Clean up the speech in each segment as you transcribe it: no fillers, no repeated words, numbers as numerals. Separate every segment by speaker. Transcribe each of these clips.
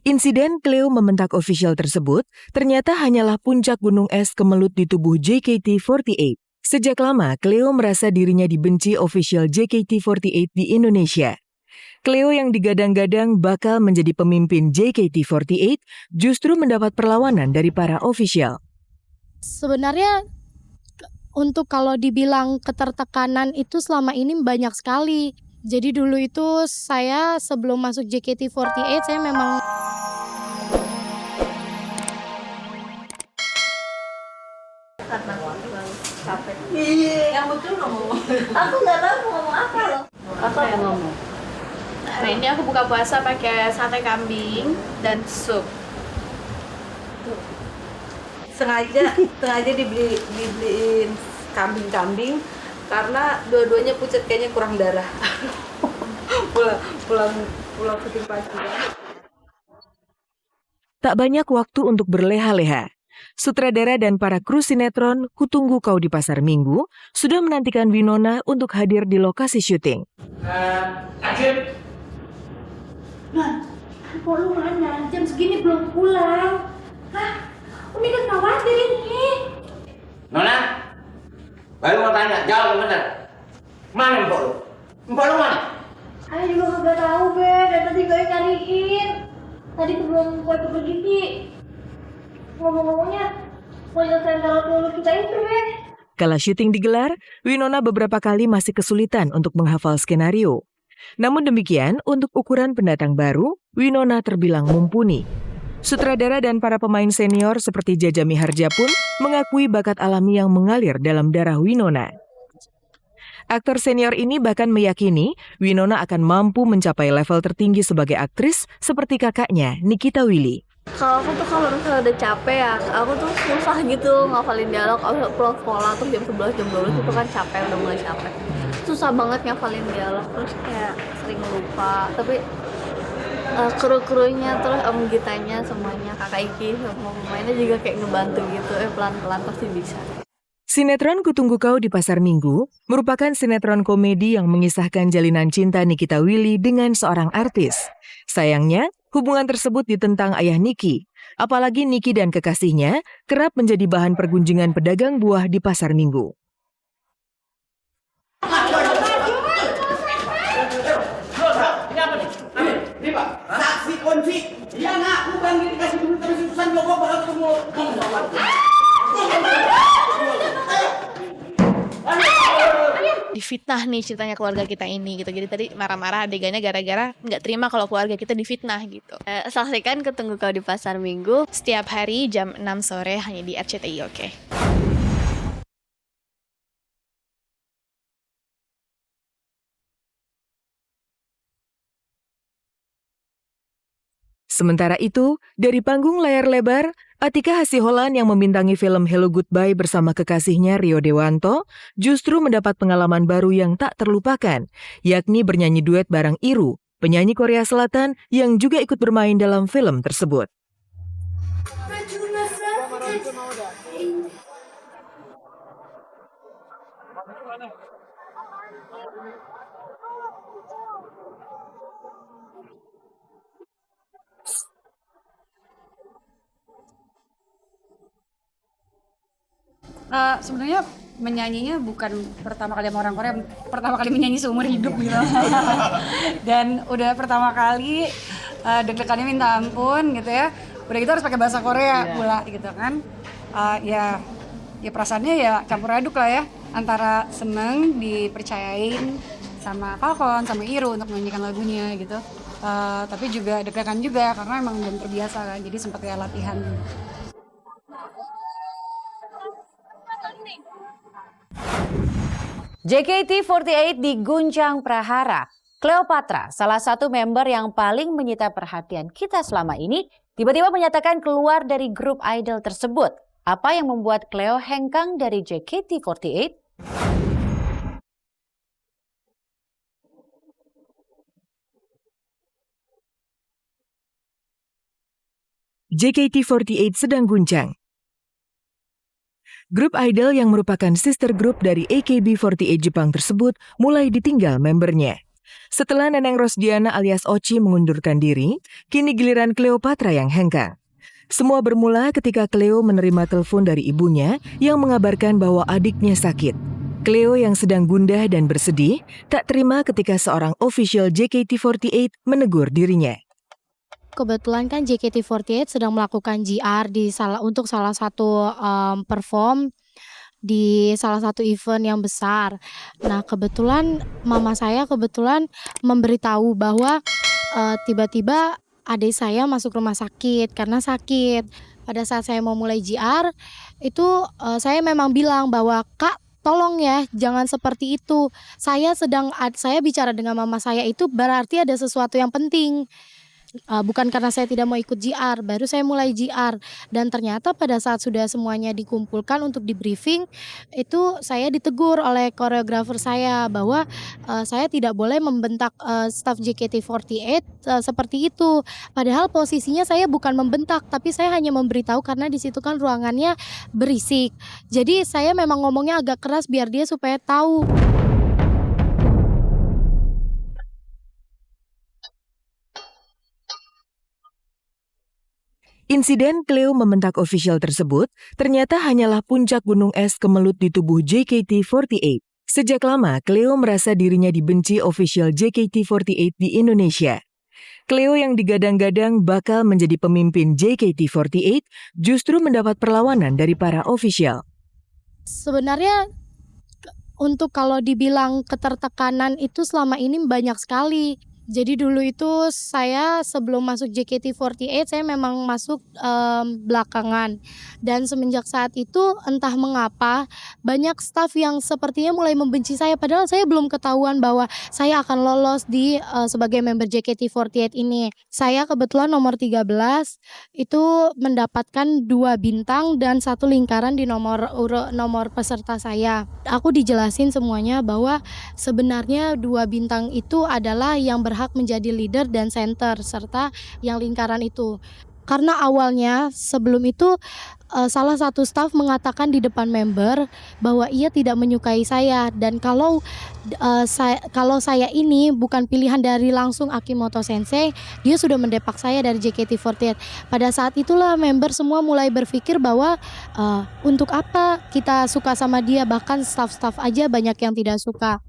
Speaker 1: Insiden Cleo membentak official tersebut ternyata hanyalah puncak gunung es kemelut di tubuh JKT48. Sejak lama, Cleo merasa dirinya dibenci official JKT48 di Indonesia. Cleo yang digadang-gadang bakal menjadi pemimpin JKT48 justru mendapat perlawanan dari para official.
Speaker 2: Sebenarnya untuk kalau dibilang ketertekanan itu selama ini banyak sekali. Jadi dulu itu saya sebelum masuk JKT48 saya memang
Speaker 3: capek. Yang betul ngomong. Aku nggak tahu mau ngomong apa loh. Apa yang ngomong?
Speaker 4: Hari ini aku buka puasa pakai sate kambing dan sup.
Speaker 3: Sengaja dibeliin kambing karena dua-duanya pucat, kayaknya kurang darah. pulang syuting pagi.
Speaker 1: Tak banyak waktu untuk berleha-leha. Sutradara dan para kru sinetron Ku Tunggu Kau di Pasar Minggu sudah menantikan Winona untuk hadir di lokasi syuting.
Speaker 5: Nah, kok lu mana? Jam segini belum pulang. Hah? Umi kan khawatir ini.
Speaker 6: Nona, baru mau tanya, jawab bener. Mana empok lu? Empok lu mana?
Speaker 5: Ayah juga nggak tahu, Be. Dan tadi gue cariin. Tadi sebelum gue pergi sih. Ngomong-ngomongnya, mau nyelesain teror dulu kita itu, Be.
Speaker 1: Kala syuting digelar, Winona beberapa kali masih kesulitan untuk menghafal skenario. Namun demikian, untuk ukuran pendatang baru, Winona terbilang mumpuni. Sutradara dan para pemain senior seperti Jaja Miharja pun mengakui bakat alami yang mengalir dalam darah Winona. Aktor senior ini bahkan meyakini Winona akan mampu mencapai level tertinggi sebagai aktris seperti kakaknya, Nikita Willy.
Speaker 4: Kalau aku tuh kalau misalnya udah capek ya, aku tuh susah gitu ngafalin dialog. Aku pulang sekolah tuh jam 11, jam 12 itu kan capek, udah mulai capek. Susah banget ngafalin dialog, terus kayak sering lupa. Tapi kru-krunya terus Om Gitanya semuanya, Kakak Iki semua pemainnya juga kayak ngebantu gitu. Pelan-pelan pasti bisa.
Speaker 1: Sinetron Ku Tunggu Kau di Pasar Minggu merupakan sinetron komedi yang mengisahkan jalinan cinta Nikita Willy dengan seorang artis. Sayangnya, hubungan tersebut ditentang ayah Niki. Apalagi Niki dan kekasihnya kerap menjadi bahan pergunjingan pedagang buah di Pasar Minggu.
Speaker 6: Ini Pak, saksi kunci. Iya nak, bukan dikasih dulu terus urusan Joko bakal ketemu.
Speaker 4: Difitnah nih ceritanya keluarga kita ini gitu. Jadi tadi marah-marah adegannya gara-gara nggak terima kalau keluarga kita difitnah gitu. Saksikan Ku Tunggu Kau di Pasar Minggu setiap hari jam 6 sore hanya di RCTI, oke?
Speaker 1: Sementara itu, dari panggung layar lebar, Atika Hasiholan yang membintangi film Hello Goodbye bersama kekasihnya Rio Dewanto justru mendapat pengalaman baru yang tak terlupakan, yakni bernyanyi duet bareng Iru, penyanyi Korea Selatan yang juga ikut bermain dalam film tersebut.
Speaker 7: Sebenarnya menyanyinya bukan pertama kali sama orang Korea, pertama kali menyanyi seumur hidup gitu. Dan udah pertama kali deg-degannya minta ampun gitu ya. Udah gitu harus pakai bahasa Korea pula gitu kan. Ya perasaannya ya campur aduk lah ya, antara seneng dipercayain sama Falcon sama Iru untuk menyanyikan lagunya gitu. Tapi juga deg-degan juga karena emang belum terbiasa kan, jadi sempat kayak latihan.
Speaker 8: JKT48 diguncang prahara. Cleopatra, salah satu member yang paling menyita perhatian kita selama ini, tiba-tiba menyatakan keluar dari grup idol tersebut. Apa yang membuat Cleo hengkang dari JKT48?
Speaker 1: JKT48 sedang guncang. Grup idol yang merupakan sister group dari AKB48 Jepang tersebut mulai ditinggal membernya. Setelah Neneng Rosdiana alias Oci mengundurkan diri, kini giliran Cleopatra yang hengkang. Semua bermula ketika Cleo menerima telepon dari ibunya yang mengabarkan bahwa adiknya sakit. Cleo yang sedang gundah dan bersedih, tak terima ketika seorang official JKT48 menegur dirinya.
Speaker 2: Kebetulan kan JKT48 sedang melakukan GR untuk salah satu perform di salah satu event yang besar. Nah, kebetulan mama saya memberitahu bahwa tiba-tiba adik saya masuk rumah sakit karena sakit. Pada saat saya mau mulai GR, itu saya memang bilang bahwa, "Kak, tolong ya, jangan seperti itu. Saya bicara dengan mama saya itu berarti ada sesuatu yang penting. Bukan karena saya tidak mau ikut GR, baru saya mulai GR." Dan ternyata pada saat sudah semuanya dikumpulkan untuk di briefing, itu saya ditegur oleh koreografer saya bahwa saya tidak boleh membentak staf JKT48 seperti itu. Padahal posisinya saya bukan membentak, tapi saya hanya memberitahu karena di situ kan ruangannya berisik. Jadi saya memang ngomongnya agak keras biar dia supaya tahu.
Speaker 1: Insiden Cleo membentak official tersebut ternyata hanyalah puncak gunung es kemelut di tubuh JKT48. Sejak lama, Cleo merasa dirinya dibenci official JKT48 di Indonesia. Cleo yang digadang-gadang bakal menjadi pemimpin JKT48 justru mendapat perlawanan dari para official.
Speaker 2: Sebenarnya untuk kalau dibilang ketertekanan itu selama ini banyak sekali. Jadi dulu itu saya sebelum masuk JKT48 saya memang masuk belakangan. Dan semenjak saat itu entah mengapa banyak staf yang sepertinya mulai membenci saya. Padahal saya belum ketahuan bahwa saya akan lolos sebagai member JKT48 ini. Saya kebetulan nomor 13 itu mendapatkan 2 bintang dan 1 lingkaran di nomor peserta saya. Aku dijelasin semuanya bahwa sebenarnya 2 bintang itu adalah yang berhak menjadi leader dan center serta yang lingkaran itu. Karena awalnya sebelum itu salah satu staf mengatakan di depan member bahwa ia tidak menyukai saya dan kalau saya ini bukan pilihan dari langsung Akimoto Sensei, dia sudah mendepak saya dari JKT48. Pada saat itulah member semua mulai berpikir bahwa untuk apa kita suka sama dia, bahkan staf-staf aja banyak yang tidak suka.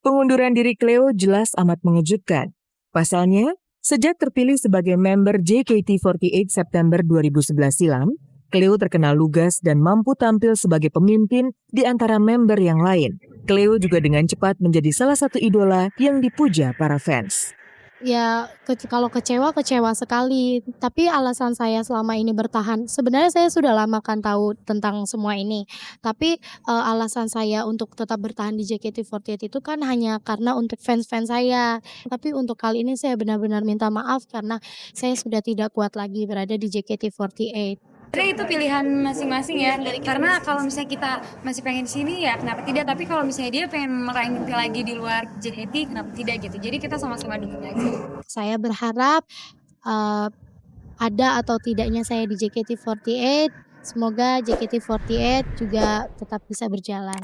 Speaker 1: Pengunduran diri Cleo jelas amat mengejutkan. Pasalnya, sejak terpilih sebagai member JKT48 September 2011 silam, Cleo terkenal lugas dan mampu tampil sebagai pemimpin di antara member yang lain. Cleo juga dengan cepat menjadi salah satu idola yang dipuja para fans.
Speaker 2: Ya, kalau kecewa sekali. Tapi alasan saya selama ini bertahan, sebenarnya saya sudah lama kan tahu tentang semua ini. Tapi alasan saya untuk tetap bertahan di JKT48 itu kan hanya karena untuk fans-fans saya. Tapi untuk kali ini saya benar-benar minta maaf karena saya sudah tidak kuat lagi berada di JKT48.
Speaker 7: Sebenarnya itu pilihan masing-masing ya, karena kalau misalnya kita masih pengen di sini ya kenapa tidak, tapi kalau misalnya dia pengen meraih lagi di luar JKT kenapa tidak gitu, jadi kita sama-sama dukung aja.
Speaker 2: Saya berharap ada atau tidaknya saya di JKT48, semoga JKT48 juga tetap bisa berjalan.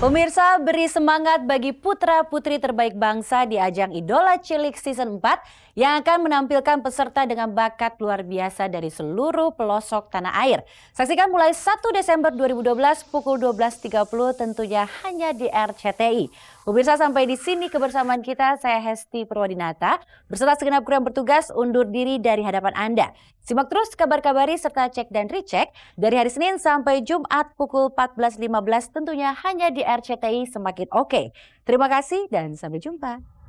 Speaker 8: Pemirsa, beri semangat bagi putra-putri terbaik bangsa di ajang Idola Cilik Season 4 yang akan menampilkan peserta dengan bakat luar biasa dari seluruh pelosok tanah air. Saksikan mulai 1 Desember 2012 pukul 12.30 tentunya hanya di RCTI. Pemirsa, sampai di sini kebersamaan kita. Saya Hesti Purwadinata beserta segenap kru yang bertugas undur diri dari hadapan Anda. Simak terus kabar-kabari serta cek dan recheck dari hari Senin sampai Jumat pukul 14.15 tentunya hanya di RCTI Semakin Oke. Terima kasih dan sampai jumpa.